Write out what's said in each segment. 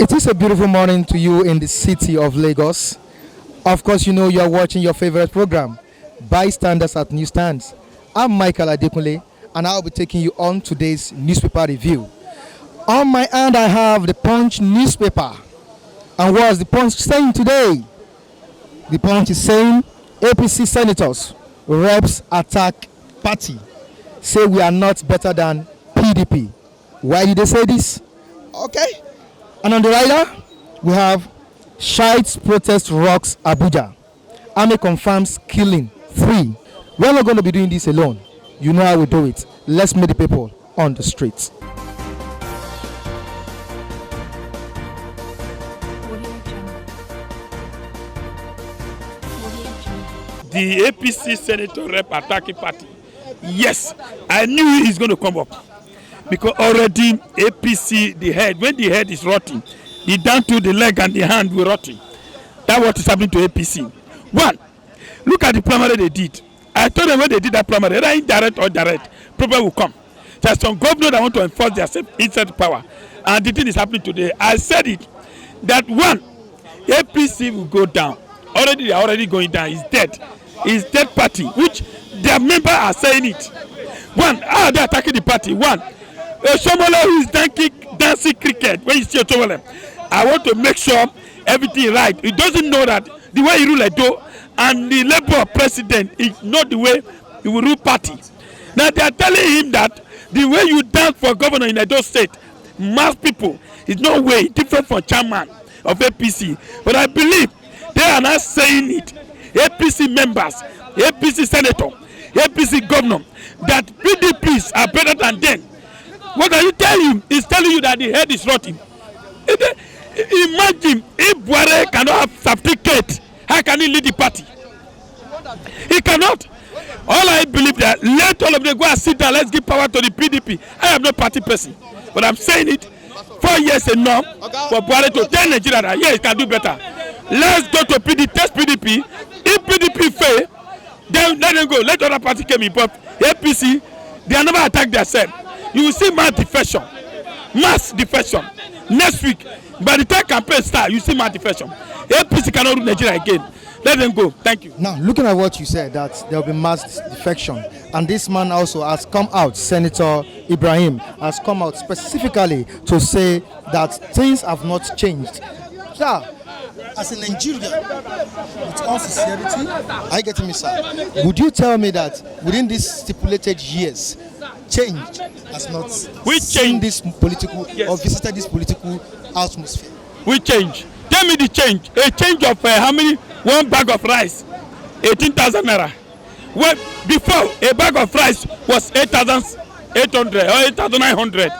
It is a beautiful morning to you in the city of Lagos. Of course, you know you are watching your favorite program, Bystanders at Newstands. I'm Michael Adekunle, and I'll be taking you on today's newspaper review. On my hand, I have the Punch newspaper. And what's the Punch saying today? The Punch is saying APC senators, reps attack party, say we are not better than PDP. Why did they say this? Okay. And on the rider, we have Shitte protest rocks Abuja. Army confirms killing 3. We're not going to be doing this alone. You know how we do it. Let's meet the people on the streets. The APC senator rep attacking party. Yes, I knew he's going to come up. Because already APC, the head, when the head is rotting, the down to the leg and the hand will rotting. That's what is happening to APC. One, look at the primary they did. I told them when they did that primary, whether indirect or direct, problem will come. There's some governors that want to enforce their inside power. And the thing is happening today. I said it, that one, APC will go down. Already, they are already going down. It's dead. It's dead party, which their members are saying it. One, how are they attacking the party? One, Shomole who is dancing cricket. When you see a Shomole, I want to make sure everything is right. He doesn't know that the way he rule Edo and the Labour president is not the way he will rule party. Now they are telling him that the way you dance for governor in Edo State, mass people, is no way different from chairman of APC. But I believe they are not saying it. APC members, APC senator, APC governor, that PDPs are better than them. What are you telling him? He's telling you that the head is rotting. Imagine if Buhari cannot have certificate, how can he lead the party? He cannot. All I believe that let all of them go and sit down. Let's give power to the PDP. I am not party person, but I'm saying it. 4 years enough for Buhari to tell Nigeria that yeah, he can do better. Let's go to PDP, test PDP. If PDP fail, then let them go. Let other party come in. But APC, they are never attack themselves. You will see mass defection. Mass defection. Next week, by the time campaign start, you see mass defection. APC cannot rule Nigeria again. Let them go. Thank you. Now, looking at what you said, that there will be mass defection, and this man also has come out, Senator Ibrahim, has come out specifically to say that things have not changed. Sir, as a Nigerian, with all sincerity, are you getting me, sir? Would you tell me that within these stipulated years, change has not seen this political or visited this political atmosphere? We change. Tell me the change. A change of how many? 1 bag of rice, 18,000 naira. Well, before a bag of rice was 8,800 or 8,900.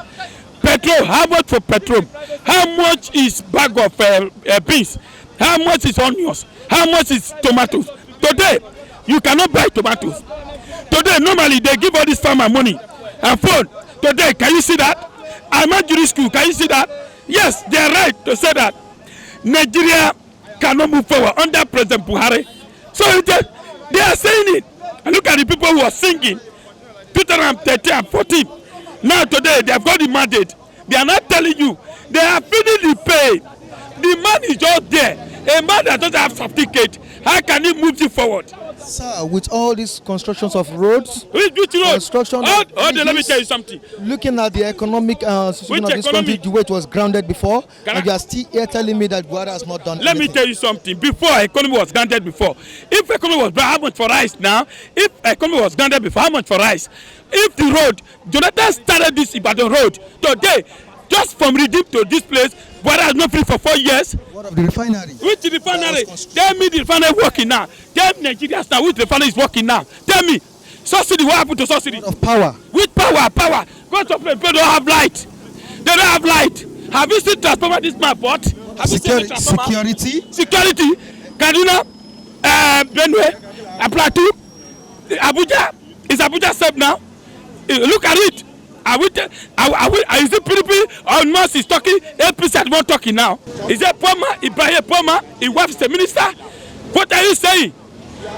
Petrol, how much for petrol? How much is bag of beans? How much is onions? How much is tomatoes? Today, you cannot buy tomatoes. Today, normally they give all this farmer money and phone. Today, can you see that? I'm at jury school. Can you see that? Yes, they are right to say that Nigeria cannot move forward under President Buhari. So they are saying it. And look at the people who are singing 2013 and 14. Now today they have got the mandate. They are not telling you. They are feeling the pain. The man is just there. A man that doesn't have certificate, how can he move you forward? Sir, with all these constructions of roads, construction, let me tell you something. Looking at the economic situation of this country, the way it was grounded before, and you are still here telling me that Buhari has not done anything. Let me tell you something. Before economy was grounded before, if economy was how much for rice now? If economy was grounded before, how much for rice? If the road, Jonathan started this Ibadan road today, just from Redeem to this place, Buhari has not free for 4 years. What of the refinery? Which refinery? Tell me the refinery working now. Tell Nigerians now which refinery is working now. Tell me. Subsidy, what happened to subsidy? What of power? Which power? Power. Go to people don't have light. They don't have light. Have you seen transformer this man bought? Have you seen security? Security. Kaduna, Benue, Plateau, Abuja. Is Abuja safe now? Look at it. Is it PDP or Mas is talking? APC is not talking now. Is it Poma? Ibrahim Poma? His wife is the minister? What are you saying?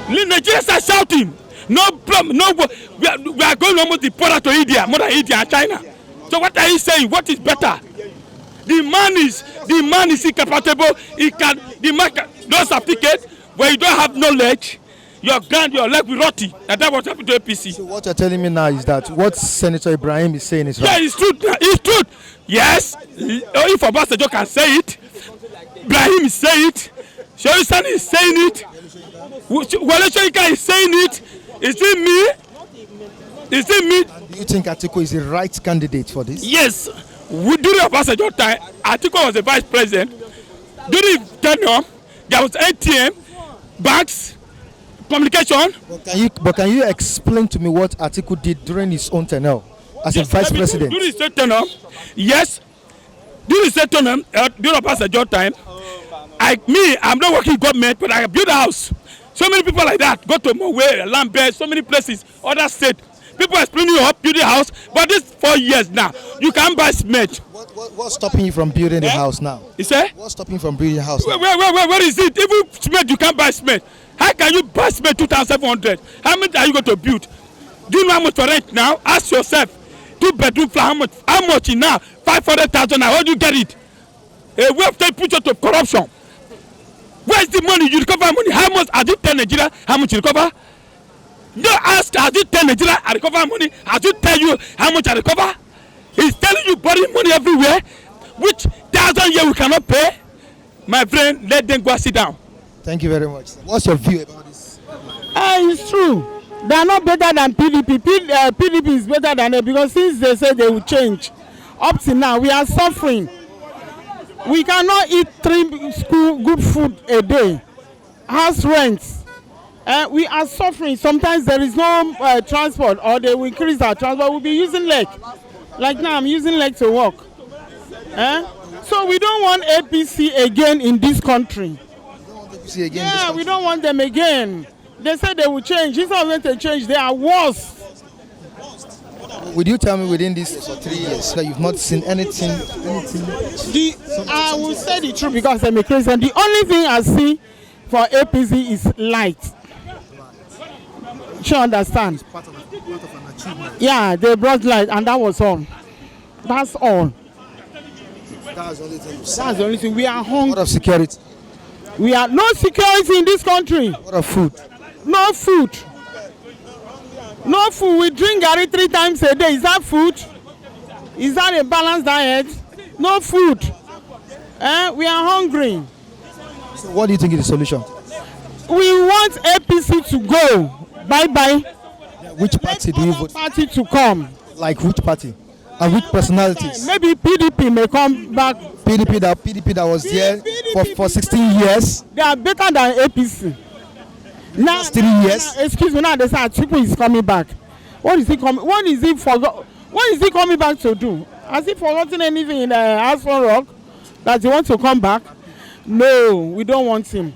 Nigerians are shouting. No problem. No, we are going almost the border to India, more than India and China. So what are you saying? What is better? The man is incapable. He can the man can no certificate when you don't have knowledge. Your leg will rot. And that's what happened to APC. So what you're telling me now is that what Senator Ibrahim is saying is right. Yeah, it's true. It's true. Yes. If Obasanjo can say it, Ibrahim is saying it. Shehu is saying it. Wale Soyinka is saying it. Is it me? Is it me? And do you think Atiku is the right candidate for this? Yes. During Obasanjo time, Atiku was the vice president. During tenure, there was ATM, banks, communication. But can you explain to me what Atiku did during his own tenure as a vice president? During his tenure, yes. During his tenure, during Obasanjo time, I'm not working in government, but I build a house. So many people like that go to Mowe, Lambert, so many places, other states. People are splitting up, building a house, but this 4 years now, you can't buy cement. What's stopping you from building a house now? You say? What's stopping you from building a house now? Where is it? Even cement, you can't buy cement. How can you buy cement 2,700? How much are you going to build? Do you know how much for rent now? Ask yourself. 2-bedroom flat, how much? How much in now? 500,000 now. How do you get it? A way of taking picture of corruption. Where's the money? You recover money. How much? Has it tell Nigeria how much you recover? No, ask, has it tell Nigeria I recover money? Has it tell you how much I recover? He's telling you borrowing money everywhere, which 1,000 years we cannot pay. My friend, let them go sit down. Thank you very much. What's your view about this? It's true. They are not better than PDP. PDP is better than it because since they said they will change, up to now we are suffering. We cannot eat 3 school good food a day. House rents. We are suffering. Sometimes there is no transport, or they will increase our transport. We'll be using leg. Like now, I'm using leg to walk. So we don't want APC again in this country. Yeah, we don't want them again. They said they will change. Instead of them to change, they are worse. Would you tell me within these 3 years that you've not seen anything? I will say the truth because I'm a Christian. The only thing I see for APC is light. You understand? Part of an achievement. Yeah, they brought light, and that was all. That's all. That's the only thing. That's the only thing. We are hungry. What of security? We are no security in this country. What of food? No food. No food. We drink garri 3 times a day. Is that food? Is that a balanced diet? No food. We are hungry. So what do you think is the solution? We want APC to go. Bye-bye. Which party do you vote? Party to come. Like which party? And which personalities? Maybe PDP may come back. PDP that was there for 16 years. They are better than APC. Now, 3 years. Excuse me. Now they say Atiku is coming back. What is he coming? What is he coming back to do? Has he forgotten anything in Aswan Rock that he wants to come back? No, we don't want him.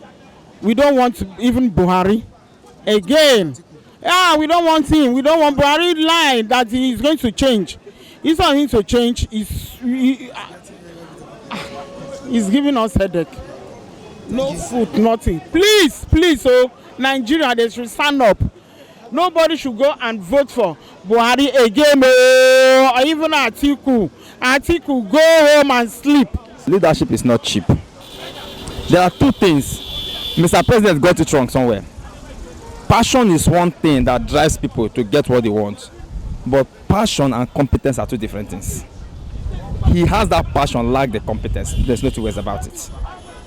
We don't want even Buhari again. Yeah, we don't want him. We don't want Buhari lie that he is going to change. He's not going to change. He's giving us headache. No food, nothing. Please, oh, Nigeria, they should stand up. Nobody should go and vote for Buhari again, or even Atiku. Atiku, go home and sleep. Leadership is not cheap. There are 2 things. Mr. President got it wrong somewhere. Passion is one thing that drives people to get what they want. But passion and competence are 2 different things. He has that passion, like the competence. There's no 2 ways about it.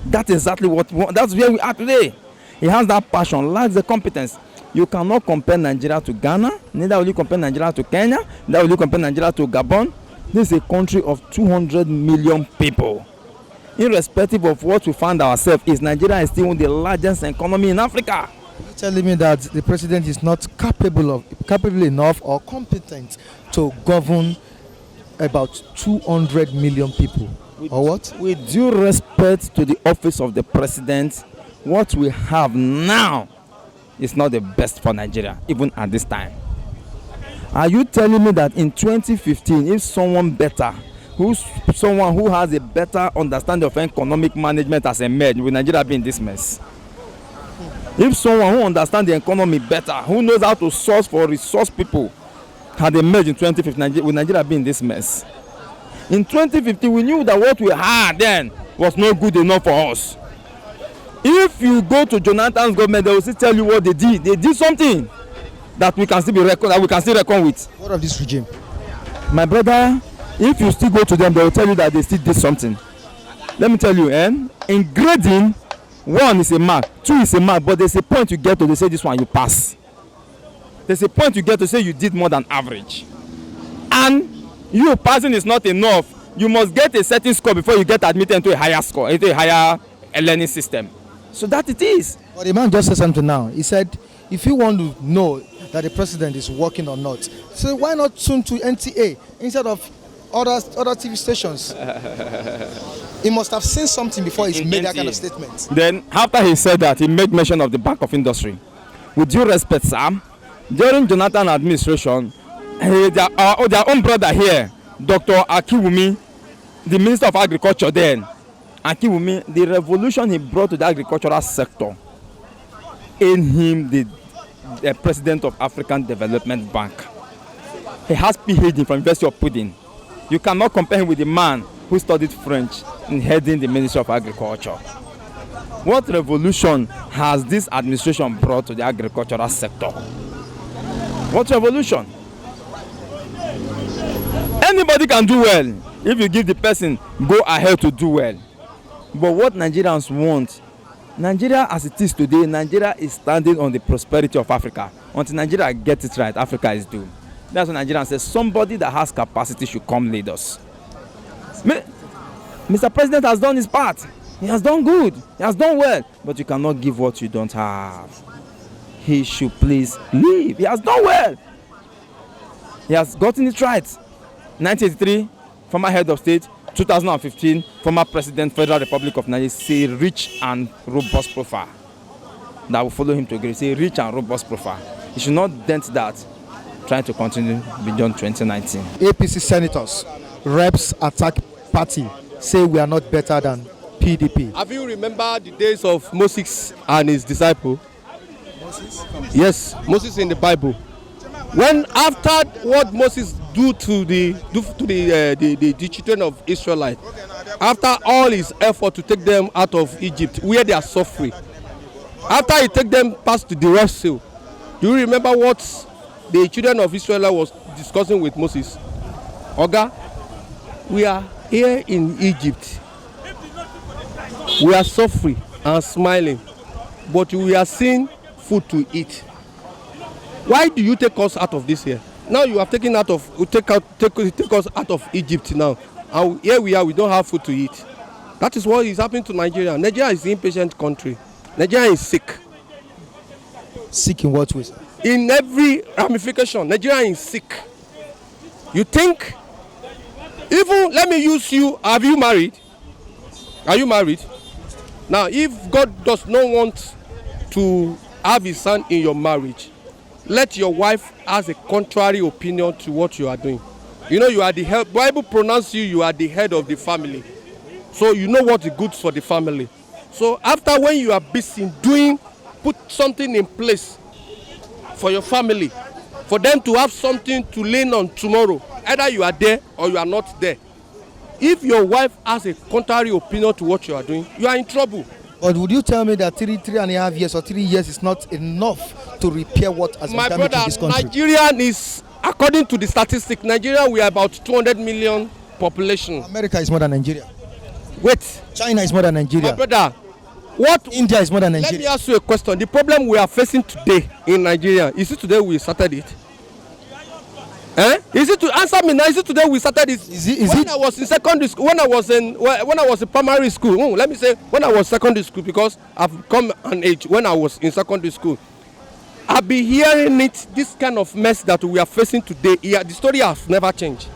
That's exactly that's where we are today. He has that passion, like the competence. You cannot compare Nigeria to Ghana, neither will you compare Nigeria to Kenya, neither will you compare Nigeria to Gabon. This is a country of 200 million people. Irrespective of what we find ourselves, Nigeria is still the largest economy in Africa. You're telling me that the president is not capable enough or competent to govern about 200 million people, or what? With due respect to the office of the president, what we have now is not the best for Nigeria, even at this time. Are you telling me that in 2015, if someone who has a better understanding of economic management has emerged, will Nigeria be in this mess? If someone who understands the economy better, who knows how to source for resource people, had emerged in 2015, will Nigeria be in this mess? In 2015, we knew that what we had then was not good enough for us. If you go to Jonathan's government, they will still tell you what they did. They did something that we can still reckon with. What of this regime? My brother, if you still go to them, they will tell you that they still did something. Let me tell you, in grading, 1 is a mark, 2 is a mark, but there's a point you get to, they say this one you pass. There's a point you get to say you did more than average. And you passing is not enough. You must get a certain score before you get admitted into a higher score, into a higher learning system. So that it is. But the man just said something now. He said, if you want to know that the president is working or not, so why not tune to NTA instead of other TV stations? He must have seen something before he made that kind of statement. Then after he said that, he made mention of the Bank of Industry. With due respect, sir, during Jonathan administration, their own brother here, Dr. Akiwumi, the Minister of Agriculture then, Akiwumi, the revolution he brought to the agricultural sector, in him the president of African Development Bank. He has PhD from University of Pudding. You cannot compare him with the man who studied French in heading the Ministry of Agriculture. What revolution has this administration brought to the agricultural sector? What revolution? Anybody can do well if you give the person go ahead to do well. But what Nigerians want, Nigeria as it is today, Nigeria is standing on the prosperity of Africa. Until Nigeria gets it right, Africa is doomed. That's what Nigerians say, somebody that has capacity should come lead us. Mr. President has done his part. He has done good. He has done well. But you cannot give what you don't have. He should please leave. He has done well. He has gotten it right. 1983, former head of state. 2015, former president, Federal Republic of Nigeria. Say rich and robust profile. That will follow him to agree. Say rich and robust profile. He should not dent that, trying to continue beyond 2019. APC senators, reps attack party, say we are not better than PDP. Have you remember the days of Moses and his disciple? Moses? Yes, Moses in the Bible. When after what Moses do to the children of Israelites, after all his effort to take them out of Egypt, where they are suffering, after he take them past the Red Sea, do you remember what the children of Israel was discussing with Moses? Oga, we are here in Egypt. We are suffering and smiling, but we are seeing food to eat. Why do you take us out of this here? Now you have take us out of Egypt now, and here we are. We don't have food to eat. That is what is happening to Nigeria. Nigeria is an impatient country. Nigeria is sick. Sick in what way? In every ramification, Nigeria is sick. You think? Even let me use you. Have you married? Are you married? Now, if God does not want to have his son in your marriage, let your wife has a contrary opinion to what you are doing. You know you are the head. Bible pronounce you are the head of the family. So you know what is good for the family. So after when you are busy doing, put something in place for your family, for them to have something to lean on tomorrow. Either you are there or you are not there. If your wife has a contrary opinion to what you are doing, you are in trouble. But would you tell me that 3.5 years or 3 years is not enough to repair what has been damaged in this country? Nigeria is, according to the statistics, Nigeria we are about 200 million population. America is more than Nigeria. Wait. China is more than Nigeria. My brother, what? India is more than Nigeria. Let me ask you a question. The problem we are facing today in Nigeria, is it today we started it? Is it to answer me now? Is it today we started it? I was in secondary school, when I was in primary school, let me say when I was secondary school, because I've come an age when I was in secondary school, I've been hearing it, this kind of mess that we are facing today. Yeah, the story has never changed.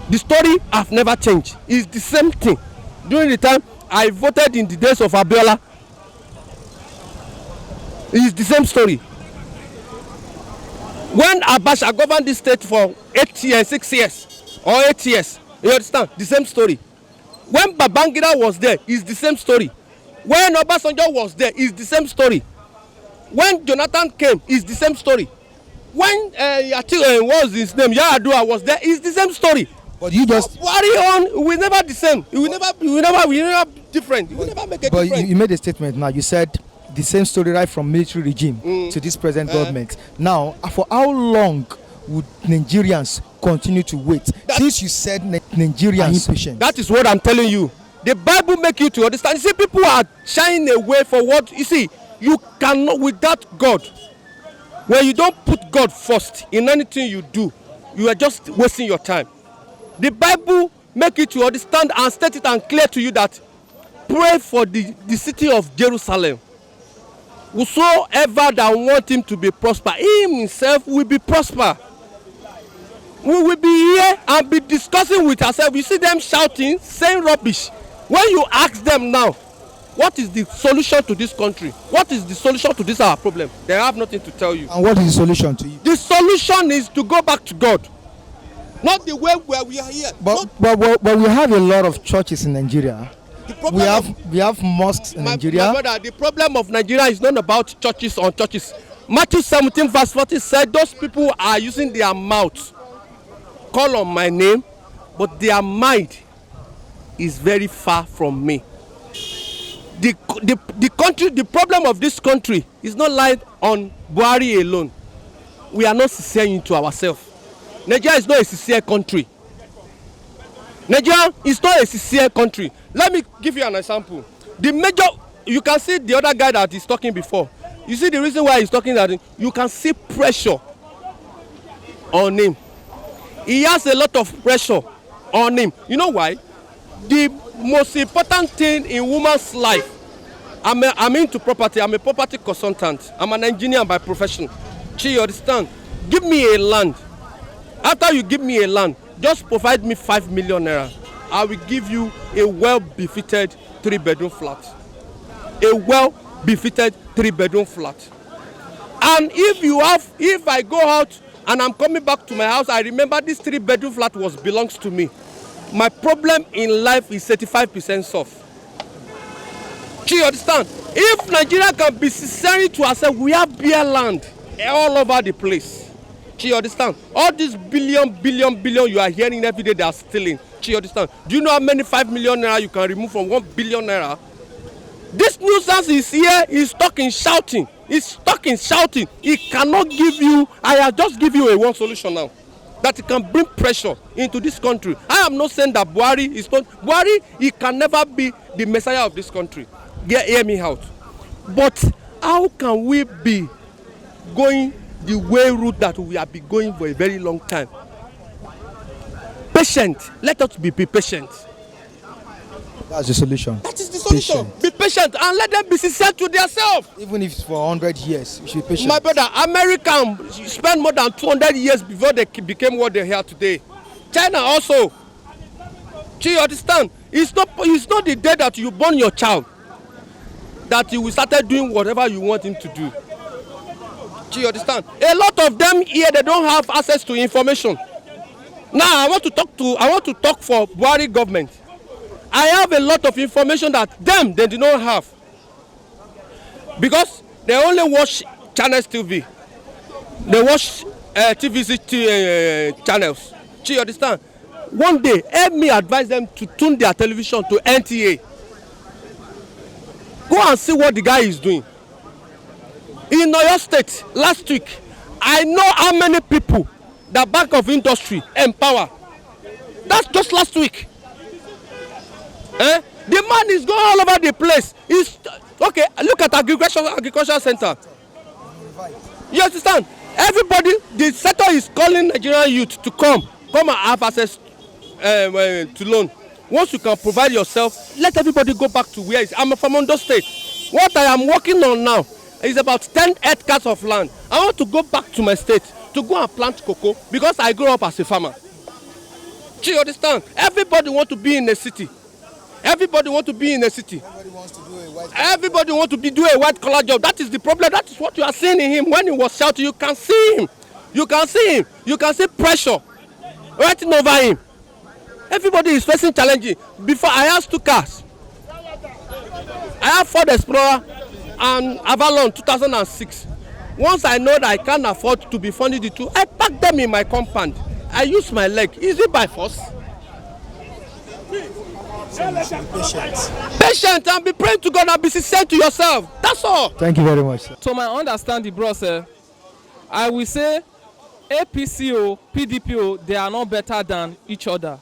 The story has never changed. It's the same thing. During the time I voted in the days of Abiola, it's the same story. When Abuja governed this state for 8 years, 6 years, or 8 years, you understand? The same story. When Babangida was there, it's the same story. When Obasanjo was there, it's the same story. When Jonathan came, it's the same story. When what was his name, Yaradua was there, it's the same story. But you just. Buhari on, we never the same. We never different. We never make a But difference. you made a statement now. You said the same story right from military regime to this present government. Now, for how long would Nigerians continue to wait? Since you said Nigerians are impatient. That is what I'm telling you. The Bible make you to understand. You see, people are shying away for what you see. You cannot without God. When you don't put God first in anything you do, you are just wasting your time. The Bible make you to understand and state it and clear to you that pray for the city of Jerusalem. Whosoever that want him to be prosper, him himself will be prosper. We will be here and be discussing with ourselves. You see them shouting, saying rubbish. When you ask them now, what is the solution to this country? What is the solution to this our problem? They have nothing to tell you. And what is the solution to you? The solution is to go back to God. Not the way where we are here. But we have a lot of churches in Nigeria. We have mosques in Nigeria. My brother, the problem of Nigeria is not about churches on churches. Matthew 17 verse 40 said those people are using their mouth, call on my name, but their mind is very far from me. The country, the problem of this country is not lying on Buhari alone. We are not sincere to ourselves. Nigeria is not a sincere country. Nigeria is not a sincere country. Let me give you an example. The major, you can see the other guy that is talking before. You see the reason why he's talking that you can see pressure on him. He has a lot of pressure on him. You know why? The most important thing in woman's life. I'm into property. I'm a property consultant. I'm an engineer by profession. You understand? Give me a land. After you give me a land, just provide me 5 million naira. I will give you a well-befitted 3-bedroom flat. A well-befitted 3-bedroom flat. And if I go out and I'm coming back to my house, I remember this 3-bedroom flat belongs to me. My problem in life is 35% soft. Do you understand? If Nigeria can be sincere to ourselves, we have bare land all over the place. Do you understand? All these billion you are hearing every day, they are stealing. Do you understand? Do you know how many 5 million naira you can remove from 1 billion naira? This Newstands is here, he's talking, shouting. He's talking, shouting. He cannot give you, I have just give you a one solution now. That it can bring pressure into this country. I am not saying that Buhari is not, Buhari, he can never be the messiah of this country. Hear me out. But how can we be going the way route that we have been going for a very long time? Patient. Let us be patient. That's the solution. That is the solution. Patient. Be patient and let them be sincere to themselves. Even if it's for 100 years, you should be patient. My brother, Americans spent more than 200 years before they became what they are today. China also. Do you understand? It's not the day that you born your child that you will start doing whatever you want him to do. Do you understand? A lot of them here, they don't have access to information. Now I want to talk for Buhari government. I have a lot of information that they do not have. Because they only watch Channels TV. They watch TVC channels. Do you understand? One day, help me advise them to tune their television to NTA. Go and see what the guy is doing. In Oyo State, last week, I know how many people the Bank of Industry empower. That's just last week. The man is going all over the place. Okay, look at agricultural center. You understand? Everybody, the sector is calling Nigerian youth to come and have access to loan. Once you can provide yourself, let everybody go back to where it is. I'm from Ondo State. What I am working on now is about 10 hectares of land. I want to go back to my state to go and plant cocoa because I grew up as a farmer. Do you understand? Everybody wants to be in a city. Everybody wants to be in a city. Everybody wants to do a white collar job. That is the problem. That is what you are seeing in him. When he was shouting, you can see him. You can see him. You can see pressure writing over him. Everybody is facing challenges. Before, I have 2 cars. I have Ford Explorer and Avalon 2006. Once I know that I can't afford to be funding the two, I pack them in my compound. I use my leg. Is it by force? Patient and be praying to God and be sincere to yourself. That's all. Thank you very much, sir. To my understanding, bros, I will say APC, PDP, they are not better than each other.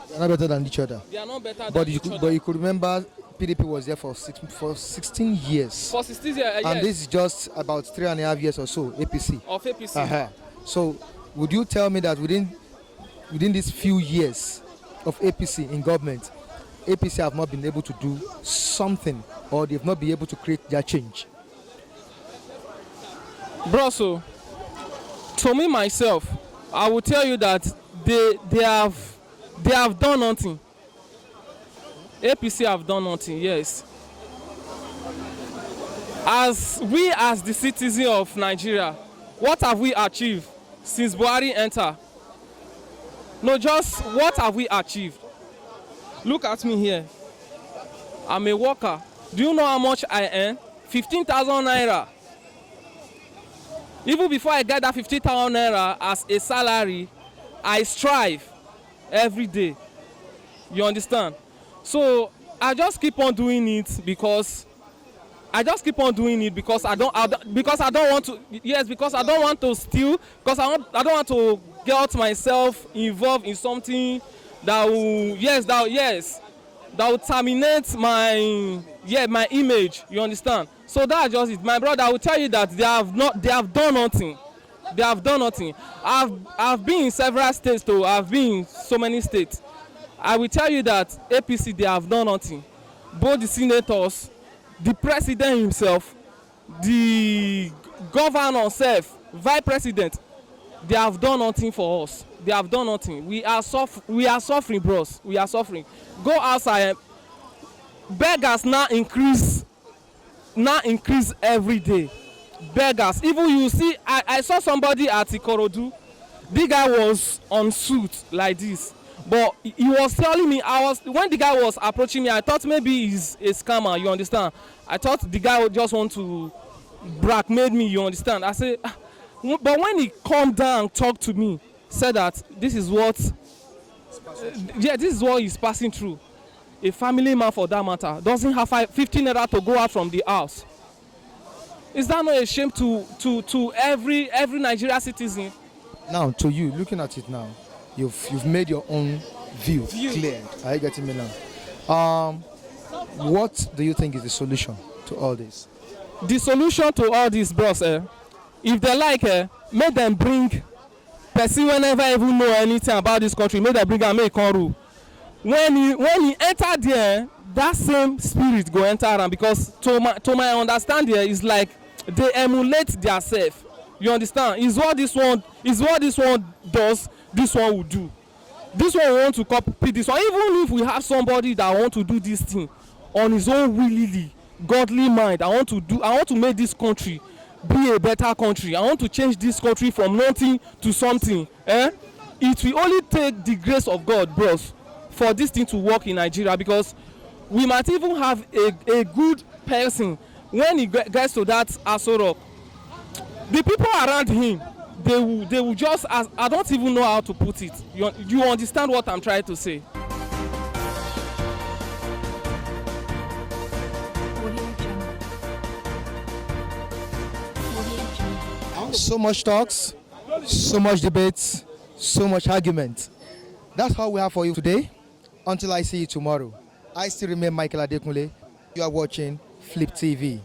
They are not better than each other. They are not better But than each other. but you could remember PDP was there for 16 years. For 16 years, And yes, this is just about 3.5 years or so, APC. of APC. So, would you tell me that within these few years of APC in government, APC have not been able to do something, or they've not been able to create their change? Bro, so to me myself, I will tell you that they have done nothing. APC have done nothing, yes. As the citizen of Nigeria, what have we achieved since Buhari enter? No, just what have we achieved? Look at me here. I'm a worker. Do you know how much I earn? 15,000 naira. Even before I get that 50,000 naira as a salary, I strive every day. You understand? So I just keep on doing it because I don't want to. Yes, because I don't want to steal. Because I don't want to get myself involved in something that will terminate my image. You understand? So that's just it. My brother, I will tell you that they have done nothing. They have done nothing. I've been in several states though. I've been in so many states. I will tell you that APC, they have done nothing. Both the senators, the president himself, the governor self, vice president, they have done nothing for us. They have done nothing. We are suffering, bros. We are suffering. Go outside. Beggars now increase every day. Beggars. Even you see, I saw somebody at Ikorodu. The guy was on suit like this. But he was telling me, when the guy was approaching me, I thought maybe he's a scammer, you understand? I thought the guy would just want to blackmail me, you understand? I said, but when he calmed down and talked to me, said that this is what he's passing through. A family man, for that matter, doesn't have 15 naira to go out from the house. Is that not a shame to every Nigerian citizen? Now, to you, looking at it now, you've made your own view clear. Are you getting me now? What do you think is the solution to all this? The solution to all this, bros, if they like, make them bring person whenever even know anything about this country, make them bring and make come rule. When he enter there, that same spirit go enter around, because to my understanding, it's like they emulate their self. You understand? Is what this one does, this one will do. This one want to copy this one. Even if we have somebody that want to do this thing on his own willingly, godly mind, I want to make this country be a better country. I want to change this country from nothing to something. It will only take the grace of God, bros, for this thing to work in Nigeria, because we might even have a good person when he gets to that Aso Rock. The people around him, they will just, I don't even know how to put it. You understand what I'm trying to say? So much talks, so much debates, so much argument. That's all we have for you today. Until I see you tomorrow, I still remain Michael Adekunle. You are watching Flip TV.